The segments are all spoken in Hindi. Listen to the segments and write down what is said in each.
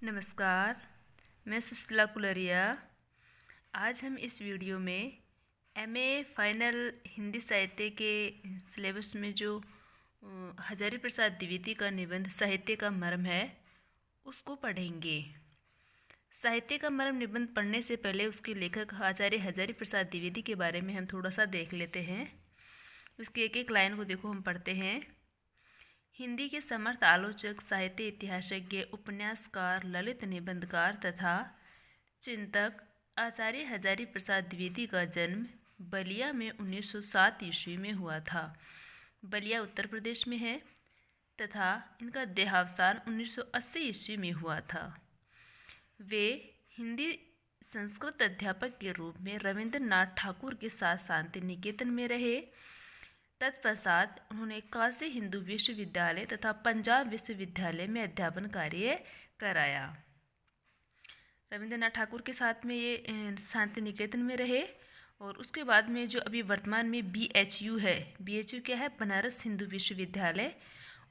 नमस्कार, मैं सुशीला कुलरिया। आज हम इस वीडियो में एमए फाइनल हिंदी साहित्य के सिलेबस में जो हजारी प्रसाद द्विवेदी का निबंध साहित्य का मर्म है उसको पढ़ेंगे। साहित्य का मर्म निबंध पढ़ने से पहले उसके लेखक आचार्य हजारी प्रसाद द्विवेदी के बारे में हम थोड़ा सा देख लेते हैं। उसकी एक एक लाइन को देखो, हम पढ़ते हैं। हिंदी के समर्थ आलोचक, साहित्य इतिहासज्ञ, उपन्यासकार, ललित निबंधकार तथा चिंतक आचार्य हजारी प्रसाद द्विवेदी का जन्म बलिया में 1907 ईस्वी में हुआ था। बलिया उत्तर प्रदेश में है तथा इनका देहावसान 1980 ईस्वी में हुआ था। वे हिंदी संस्कृत अध्यापक के रूप में रविंद्रनाथ ठाकुर के साथ शांति निकेतन में रहे। तत्पश्चात उन्होंने काशी हिंदू विश्वविद्यालय तथा पंजाब विश्वविद्यालय में अध्यापन कार्य कराया। रविंद्रनाथ ठाकुर के साथ में ये शांति निकेतन में रहे और उसके बाद में जो अभी वर्तमान में BHU है, BHU क्या है? बनारस हिंदू विश्वविद्यालय।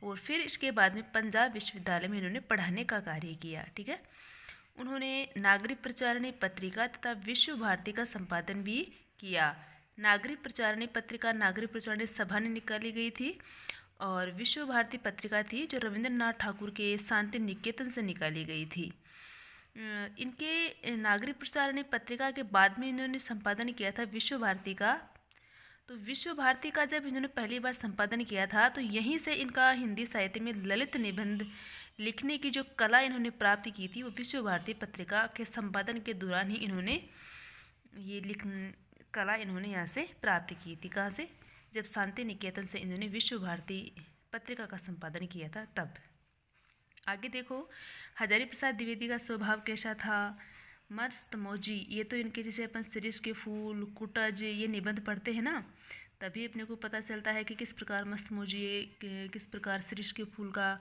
और फिर इसके बाद में पंजाब विश्वविद्यालय में इन्होंने पढ़ाने का कार्य किया। ठीक है। उन्होंने नागरिक प्रचारणी पत्रिका तथा विश्व भारती का संपादन भी किया। नागरिक प्रचारणी पत्रिका नागरिक प्रचारणी सभा ने निकाली गई थी और विश्व भारती पत्रिका थी जो रविंद्रनाथ ठाकुर के शांति निकेतन से निकाली गई थी। इनके नागरिक प्रचारणी पत्रिका के बाद में इन्होंने संपादन किया था विश्व भारती का। तो विश्व भारती का जब इन्होंने पहली बार संपादन किया था तो यहीं से इनका हिंदी साहित्य में ललित निबंध लिखने की जो कला इन्होंने प्राप्त की थी वो विश्व भारती पत्रिका के संपादन के दौरान ही इन्होंने ये कला इन्होंने यहाँ से प्राप्त की थी। कहाँ से? जब शांति निकेतन से इन्होंने विश्व भारती पत्रिका का संपादन किया था तब। आगे देखो, हजारी प्रसाद द्विवेदी का स्वभाव कैसा था? मस्त मौजी। ये तो इनके जैसे अपन शिरीष के फूल, कुटज ये निबंध पढ़ते हैं ना, तभी अपने को पता चलता है कि किस प्रकार मस्त मौजी, किस प्रकार शिरीष के फूल का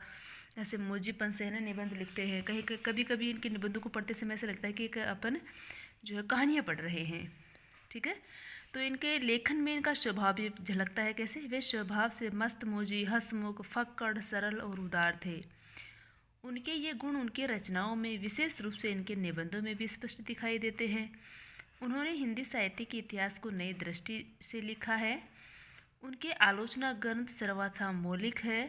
ऐसे मौजीपन से है ना निबंध लिखते हैं। कहीं कभी कभी इनके निबंधों को पढ़ते समय ऐसा लगता है कि अपन जो है कहानियाँ पढ़ रहे हैं। ठीक है। तो इनके लेखन में इनका स्वभाव भी झलकता है। कैसे? वे स्वभाव से मस्त मौजी, हंसमुख, फक्कड़, सरल और उदार थे। उनके ये गुण उनके रचनाओं में, विशेष रूप से इनके निबंधों में भी स्पष्ट दिखाई देते हैं। उन्होंने हिंदी साहित्य के इतिहास को नई दृष्टि से लिखा है। उनके आलोचना ग्रंथ सर्वथा मौलिक है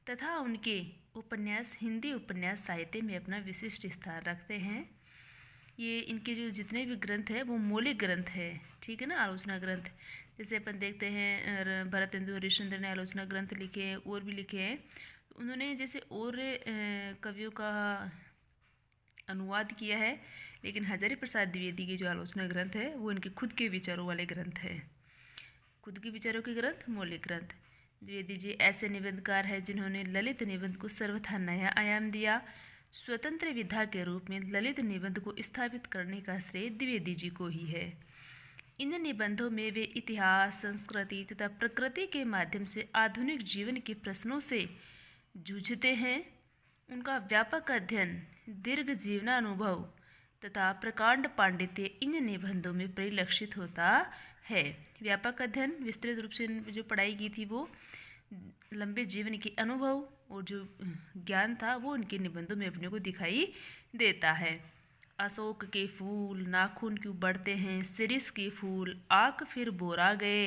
तथा उनके उपन्यास हिंदी उपन्यास साहित्य में अपना विशिष्ट स्थान रखते हैं। ये इनके जो जितने भी ग्रंथ है वो मौलिक ग्रंथ है। ठीक है ना। आलोचना ग्रंथ जैसे अपन देखते हैं भरतेंदु हरिश्चंद्र ने आलोचना ग्रंथ लिखे हैं और भी लिखे हैं। उन्होंने जैसे और कवियों का अनुवाद किया है, लेकिन हजारी प्रसाद द्विवेदी के जो आलोचना ग्रंथ है वो इनके खुद के विचारों वाले ग्रंथ है। खुद के विचारों के ग्रंथ, मौलिक ग्रंथ। द्विवेदी जी ऐसे निबंधकार है जिन्होंने ललित निबंध को सर्वथा नया आयाम दिया। स्वतंत्र विधा के रूप में ललित निबंध को स्थापित करने का श्रेय द्विवेदी जी को ही है। इन निबंधों में वे इतिहास, संस्कृति तथा प्रकृति के माध्यम से आधुनिक जीवन के प्रश्नों से जूझते हैं। उनका व्यापक अध्ययन, दीर्घ जीवनानुभव तथा प्रकांड पांडित्य इन निबंधों में परिलक्षित होता है। व्यापक अध्ययन, विस्तृत रूप से जो पढ़ाई की थी वो, लंबे जीवन के अनुभव और जो ज्ञान था वो उनके निबंधों में अपने को दिखाई देता है। अशोक के फूल नाखून क्यों बढ़ते हैं, शिरीष के फूल आँख फिर बोरा गए,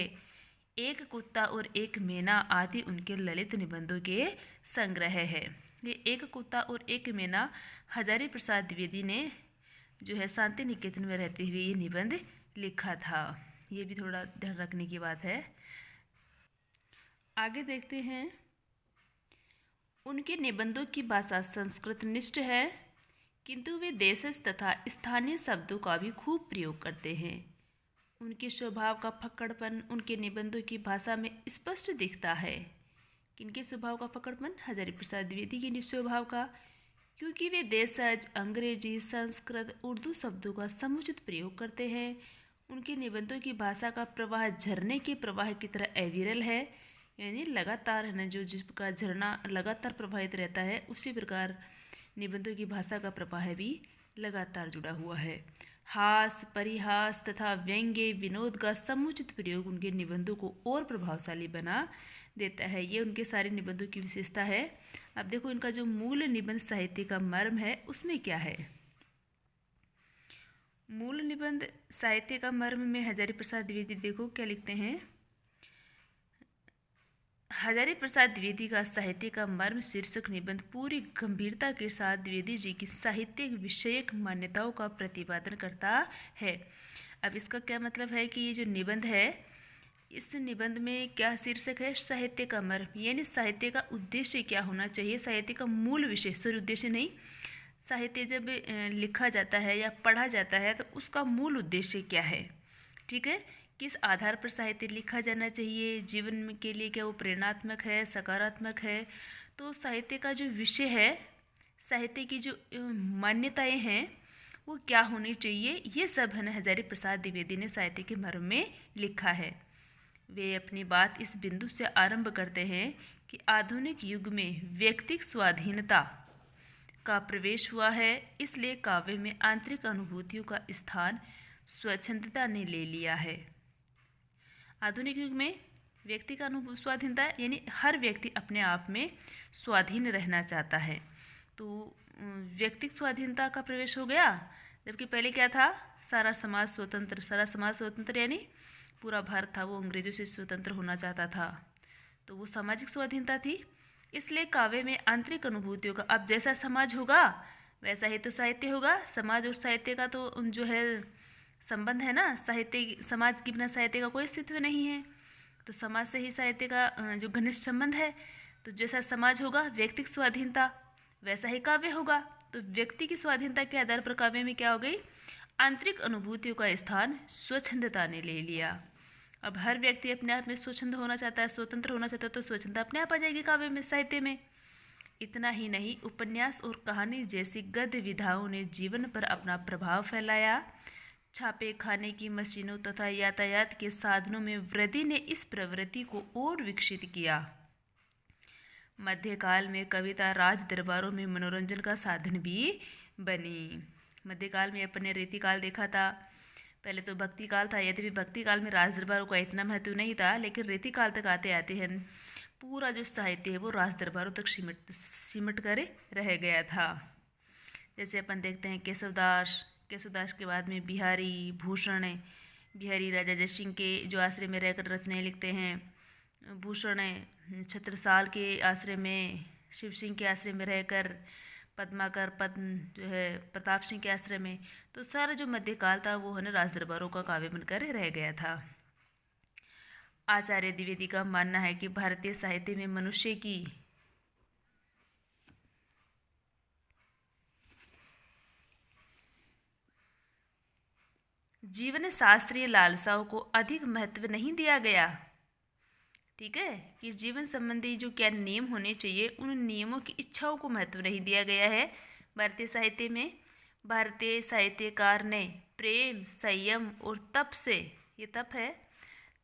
एक कुत्ता और एक मैना आदि उनके ललित निबंधों के संग्रह है। ये एक कुत्ता और एक मैना हजारी प्रसाद द्विवेदी ने जो है शांति निकेतन में रहते हुए ये निबंध लिखा था। ये भी थोड़ा ध्यान रखने की बात है। आगे देखते हैं। उनके निबंधों की भाषा संस्कृत निष्ठ है, किंतु वे देशज तथा स्थानीय शब्दों का भी खूब प्रयोग करते हैं। उनके स्वभाव का फक्कड़पन उनके निबंधों की भाषा में स्पष्ट दिखता है। किनके स्वभाव का फक्कड़पन? हजारी प्रसाद द्विवेदी के स्वभाव का, क्योंकि वे देशज, अंग्रेजी, संस्कृत, उर्दू शब्दों का समुचित प्रयोग करते हैं। उनके निबंधों की भाषा का प्रवाह झरने के प्रवाह की तरह अविरल है, यानी लगातार है ना, जो जिस प्रकार झरना लगातार प्रवाहित रहता है उसी प्रकार निबंधों की भाषा का प्रवाह भी लगातार जुड़ा हुआ है। हास, परिहास तथा व्यंग्य, विनोद का समुचित प्रयोग उनके निबंधों को और प्रभावशाली बना देता है। ये उनके सारे निबंधों की विशेषता है। अब देखो इनका जो मूल निबंध साहित्य का मर्म है उसमें क्या है। मूल निबंध साहित्य का मर्म में हजारी प्रसाद द्विवेदी देखो क्या लिखते हैं। हजारी प्रसाद द्विवेदी का साहित्य का मर्म शीर्षक निबंध पूरी गंभीरता के साथ द्विवेदी जी की साहित्यिक विषयक मान्यताओं का प्रतिपादन करता है। अब इसका क्या मतलब है कि ये जो निबंध है, इस निबंध में क्या शीर्षक है, साहित्य का मर्म, यानी साहित्य का उद्देश्य क्या होना चाहिए, साहित्य का मूल विषय, सॉरी उद्देश्य नहीं, साहित्य जब लिखा जाता है या पढ़ा जाता है तो उसका मूल उद्देश्य क्या है, ठीक है, किस आधार पर साहित्य लिखा जाना चाहिए, जीवन के लिए क्या वो प्रेरणात्मक है, सकारात्मक है। तो साहित्य का जो विषय है, साहित्य की जो मान्यताएं हैं वो क्या होनी चाहिए, ये सब है ना हजारी प्रसाद द्विवेदी ने साहित्य के मर्म में लिखा है। वे अपनी बात इस बिंदु से आरंभ करते हैं कि आधुनिक युग में व्यक्तिक स्वाधीनता का प्रवेश हुआ है, इसलिए काव्य में आंतरिक अनुभूतियों का स्थान स्वच्छंदता ने ले लिया है। आधुनिक युग में व्यक्ति का स्वाधीनता यानी हर व्यक्ति अपने आप में स्वाधीन रहना चाहता है, तो व्यक्तिक स्वाधीनता का प्रवेश हो गया। जबकि पहले क्या था, सारा समाज स्वतंत्र यानी पूरा भारत था वो अंग्रेजों से स्वतंत्र होना चाहता था, तो वो सामाजिक स्वाधीनता थी। इसलिए काव्य में आंतरिक अनुभूतियों का, अब जैसा समाज होगा वैसा ही तो साहित्य होगा। समाज और साहित्य का तो जो है संबंध है ना, साहित्य, समाज के बिना साहित्य का कोई अस्तित्व नहीं है, तो समाज से ही साहित्य का जो घनिष्ठ संबंध है। तो जैसा समाज होगा व्यक्तिक स्वाधीनता, वैसा ही काव्य होगा। तो व्यक्ति की स्वाधीनता के आधार पर काव्य में क्या हो गई, आंतरिक अनुभूतियों का स्थान स्वच्छंदता ने ले लिया। अब हर व्यक्ति अपने आप में स्वच्छंद होना चाहता है, स्वतंत्र होना चाहता है, तो स्वच्छंदता अपने आप आ जाएगी काव्य में, साहित्य में। इतना ही नहीं, उपन्यास और कहानी जैसी गद्य विधाओं ने जीवन पर अपना प्रभाव फैलाया। छापे खाने की मशीनों तथा यातायात के साधनों में वृद्धि ने इस प्रवृत्ति को और विकसित किया। मध्यकाल में कविता राज दरबारों में मनोरंजन का साधन भी बनी। मध्यकाल में अपन ने रीतिकाल देखा था, पहले तो भक्ति काल था, यद्यपि भक्ति काल में राज दरबारों का इतना महत्व नहीं था, लेकिन रीतिकाल तक आते आते हैं पूरा जो साहित्य है वो राज दरबारों तक सिमट कर रह गया था। जैसे अपन देखते हैं केशवदास के बाद में बिहारी भूषण, बिहारी राजा जयसिंह के जो आश्रय में रहकर रचनाएं लिखते हैं, भूषण छत्रसाल के आश्रय में, शिव सिंह के आश्रय में रहकर, पद्माकर जो है प्रताप सिंह के आश्रय में, तो सारा जो मध्यकाल था वो है ना राज दरबारों का काव्य बनकर रह गया था। आचार्य द्विवेदी का मानना है कि भारतीय साहित्य में मनुष्य की जीवन शास्त्रीय लालसाओं को अधिक महत्व नहीं दिया गया, ठीक है, कि जीवन संबंधी जो क्या नियम होने चाहिए उन नियमों की इच्छाओं को महत्व नहीं दिया गया है भारतीय साहित्य में। भारतीय साहित्यकार ने प्रेम, संयम और तप से, ये तप है,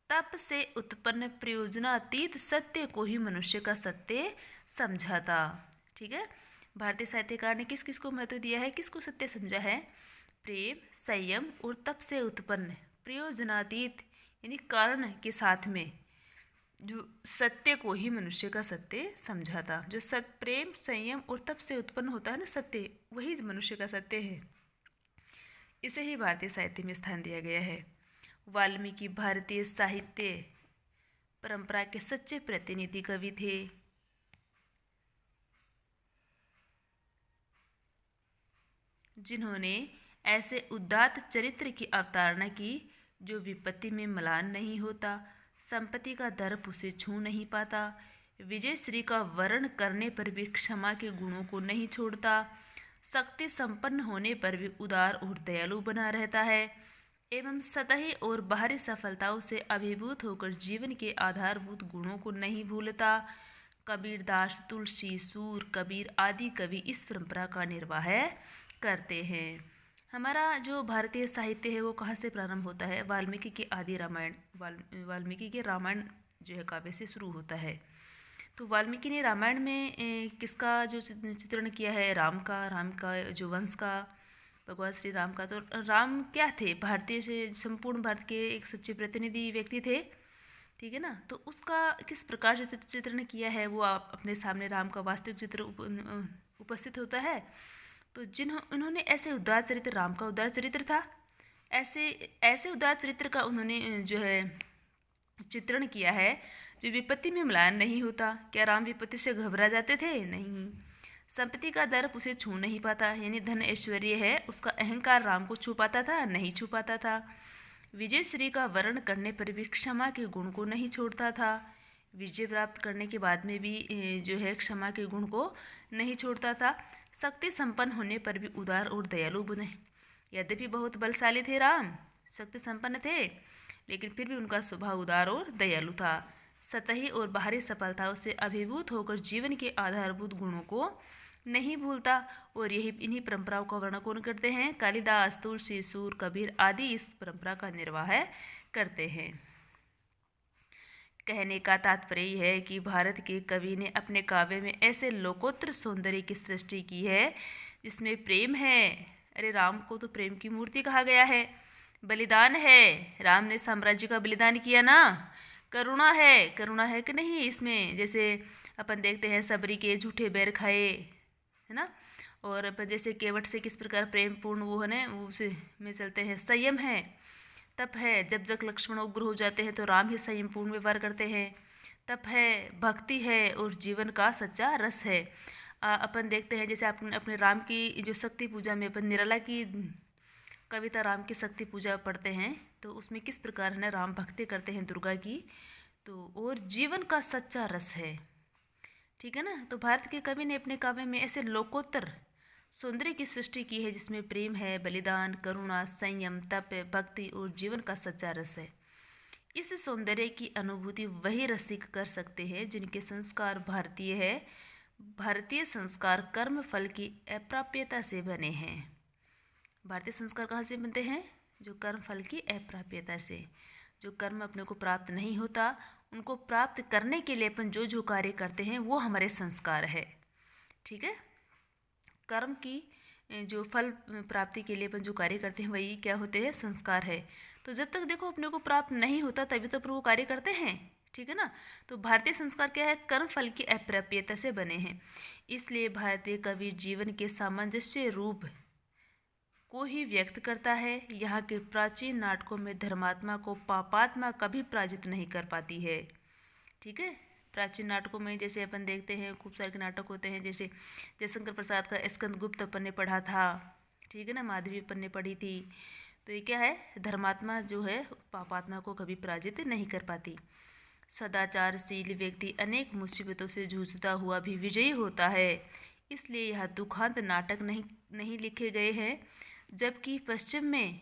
तप से उत्पन्न प्रयोजनातीत सत्य को ही मनुष्य का सत्य समझा था, ठीक है। भारतीय साहित्यकार ने किस किस को महत्व दिया है, किसको सत्य समझा है, प्रेम, संयम और तप से उत्पन्न प्रयोजनातीत यानी कारण के साथ में जो सत्य को ही मनुष्य का सत्य समझा था। जो प्रेम, संयम और तप से उत्पन्न होता है ना सत्य, वही मनुष्य का सत्य है। इसे ही भारतीय साहित्य में स्थान दिया गया है। वाल्मीकि भारतीय साहित्य परंपरा के सच्चे प्रतिनिधि कवि थे। जिन्होंने ऐसे उदात्त चरित्र की अवतारणा की जो विपत्ति में म्लान नहीं होता, संपत्ति का दर्प उसे छू नहीं पाता, विजय श्री का वर्ण करने पर भी क्षमा के गुणों को नहीं छोड़ता, शक्ति संपन्न होने पर भी उदार और दयालु बना रहता है, एवं सतही और बाहरी सफलताओं से अभिभूत होकर जीवन के आधारभूत गुणों को नहीं भूलता। कबीरदास, तुलसी, सूर, कबीर आदि कवि इस परंपरा का निर्वाह करते हैं। हमारा जो भारतीय साहित्य है वो कहाँ से प्रारंभ होता है, वाल्मीकि के आदि रामायण, वाल्मीकि के रामायण जो है काव्य से शुरू होता है। तो वाल्मीकि ने रामायण में किसका जो चित्रण किया है, राम का जो वंश का, भगवान श्री राम का। तो राम क्या थे, भारतीय से संपूर्ण भारत के एक सच्चे प्रतिनिधि व्यक्ति थे, ठीक है ना। तो उसका किस प्रकार से चित्रण किया है, वो आप अपने सामने राम का वास्तविक चित्र उपस्थित होता है। तो उन्होंने ऐसे उदार चरित्र, राम का उदार चरित्र था, ऐसे ऐसे उदार चरित्र का उन्होंने जो है चित्रण किया है जो विपत्ति में म्लान नहीं होता। क्या राम विपत्ति से घबरा जाते थे? नहीं। संपत्ति का दर्प उसे छू नहीं पाता, यानी धन ऐश्वर्य है उसका अहंकार राम को छू पाता था? नहीं छू पाता था। विजय श्री का वर्ण करने पर भी क्षमा के गुण को नहीं छोड़ता था। विजय प्राप्त करने के बाद में भी जो है क्षमा के गुण को नहीं छोड़ता था। शक्ति संपन्न होने पर भी उदार और दयालु बने। यद्यपि बहुत बलशाली थे राम, शक्ति संपन्न थे, लेकिन फिर भी उनका स्वभाव उदार और दयालु था। सतही और बाहरी सफलताओं से अभिभूत होकर जीवन के आधारभूत गुणों को नहीं भूलता। और यही इन्हीं परंपराओं का वर्णन कौन करते हैं? कालिदास, तुलसी, सूर, कबीर आदि इस परंपरा का निर्वाह करते हैं। कहने का तात्पर्य यह है कि भारत के कवि ने अपने काव्य में ऐसे लोकोत्तर सौंदर्य की सृष्टि की है जिसमें प्रेम है। अरे राम को तो प्रेम की मूर्ति कहा गया है। बलिदान है, राम ने साम्राज्य का बलिदान किया ना। करुणा है कि नहीं इसमें? जैसे अपन देखते हैं सबरी के झूठे बैर खाए, है ना। और अपन जैसे केवट से किस प्रकार प्रेम पूर्ण वो है ना, उसे में चलते हैं। संयम है, तप है, जब जब लक्ष्मण उग्र हो जाते हैं तो राम ही संयम पूर्ण व्यवहार करते हैं। तप है, भक्ति है और जीवन का सच्चा रस है। अपन देखते हैं जैसे अपने राम की जो शक्ति पूजा में अपन निराला की कविता राम की शक्ति पूजा पढ़ते हैं, तो उसमें किस प्रकार है ना राम भक्ति करते हैं दुर्गा की। तो और जीवन का सच्चा रस है, ठीक है ना। तो भारत के कवि ने अपने काव्य में ऐसे लोकोत्तर सौंदर्य की सृष्टि की है जिसमें प्रेम है, बलिदान, करुणा, संयम, तप, भक्ति और जीवन का सच्चा रस है। इस सौंदर्य की अनुभूति वही रसिक कर सकते हैं जिनके संस्कार भारतीय है। भारतीय संस्कार कर्म फल की अप्राप्यता से बने हैं। भारतीय संस्कार कहाँ से बनते हैं? जो कर्म फल की अप्राप्यता से। जो कर्म अपने को प्राप्त नहीं होता, उनको प्राप्त करने के लिए अपन जो जो कार्य करते हैं वो हमारे संस्कार है, ठीक है। कर्म की जो फल प्राप्ति के लिए अपन जो कार्य करते हैं वही क्या होते हैं? संस्कार है। तो जब तक देखो अपने को प्राप्त नहीं होता तभी तो अपन वो कार्य करते हैं, ठीक है ना। तो भारतीय संस्कार क्या है? कर्म फल की अप्राप्यता से बने हैं। इसलिए भारतीय कवि जीवन के सामंजस्य रूप को ही व्यक्त करता है। यहाँ के प्राचीन नाटकों में धर्मात्मा को पापात्मा कभी पराजित नहीं कर पाती है, ठीक है। प्राचीन नाटकों में जैसे अपन देखते हैं खूब सारे के नाटक होते हैं, जैसे जयशंकर प्रसाद का स्कंदगुप्त अपन ने पढ़ा था, ठीक है ना, माधवी अपन ने पढ़ी थी। तो ये क्या है? धर्मात्मा जो है पापात्मा को कभी पराजित नहीं कर पाती। सदाचारशील व्यक्ति अनेक मुसीबतों से जूझता हुआ भी विजयी होता है। इसलिए यह दुखांत नाटक नहीं लिखे गए हैं, जबकि पश्चिम में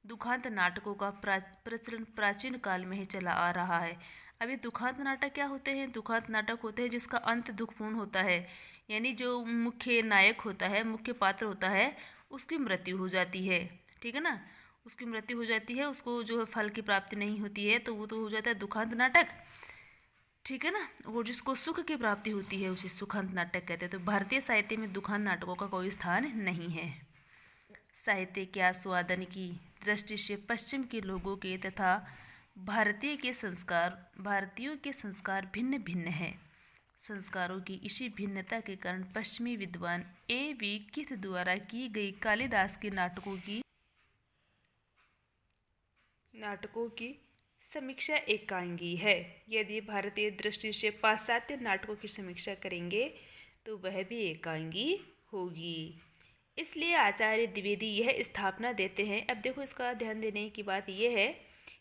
दुखांत नाटकों का प्रचलन प्राचीन काल में ही चला आ रहा है। अभी दुखांत नाटक क्या होते हैं? दुखांत नाटक होते हैं जिसका अंत दुखपूर्ण होता है, यानी जो मुख्य नायक होता है, मुख्य पात्र होता है, उसकी मृत्यु हो जाती है, ठीक है ना। उसकी मृत्यु हो जाती है, उसको जो है फल की प्राप्ति नहीं होती है, तो वो तो हो जाता है दुखांत नाटक, ठीक है ना। और जिसको सुख की प्राप्ति होती है उसे सुखांत नाटक कहते हैं। तो भारतीय साहित्य में दुखांत नाटकों का कोई स्थान नहीं है। साहित्य के आस्वादन की दृष्टि से पश्चिम के लोगों के तथा भारतीयों के संस्कार भिन्न भिन्न हैं। संस्कारों की इसी भिन्नता के कारण पश्चिमी विद्वान A.V. किथ द्वारा की गई कालिदास के नाटकों की समीक्षा एकांगी है। यदि भारतीय दृष्टि से पाश्चात्य नाटकों की समीक्षा करेंगे तो वह भी एकांगी होगी। इसलिए आचार्य द्विवेदी यह स्थापना देते हैं। अब देखो इसका ध्यान देने की बात यह है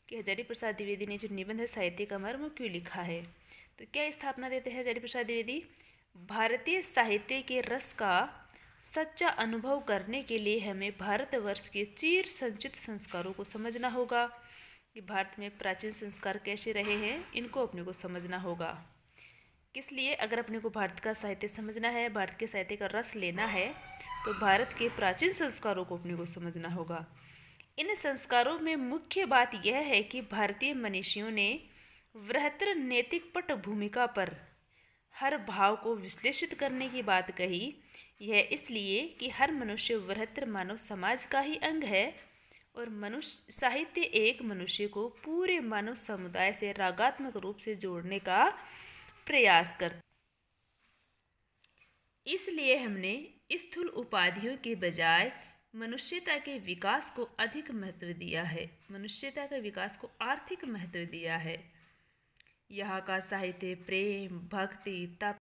कि हजारी प्रसाद द्विवेदी ने जो निबंध साहित्य का मर्म क्यों लिखा है। तो क्या स्थापना देते हैं हजारी प्रसाद द्विवेदी? भारतीय साहित्य के रस का सच्चा अनुभव करने के लिए हमें भारतवर्ष के चिर संचित संस्कारों को समझना होगा कि भारत में प्राचीन संस्कार कैसे रहे हैं, इनको अपने को समझना होगा। किस लिए? अगर अपने को भारत का साहित्य समझना है, भारत के साहित्य का रस लेना है, तो भारत के प्राचीन संस्कारों को अपने को समझना होगा। इन संस्कारों में मुख्य बात यह है कि भारतीय मनीषियों ने वृहत्तर नैतिक पट भूमिका पर हर भाव को विश्लेषित करने की बात कही। यह इसलिए कि हर मनुष्य वृहत्तर मानव समाज का ही अंग है और मनुष्य साहित्य एक मनुष्य को पूरे मानव समुदाय से रागात्मक रूप से जोड़ने का प्रयास करता। इसलिए हमने स्थूल उपाधियों के बजाय मनुष्यता के विकास को अधिक महत्व दिया है, मनुष्यता के विकास को आर्थिक महत्व दिया है। यहाँ का साहित्य प्रेम, भक्ति, तप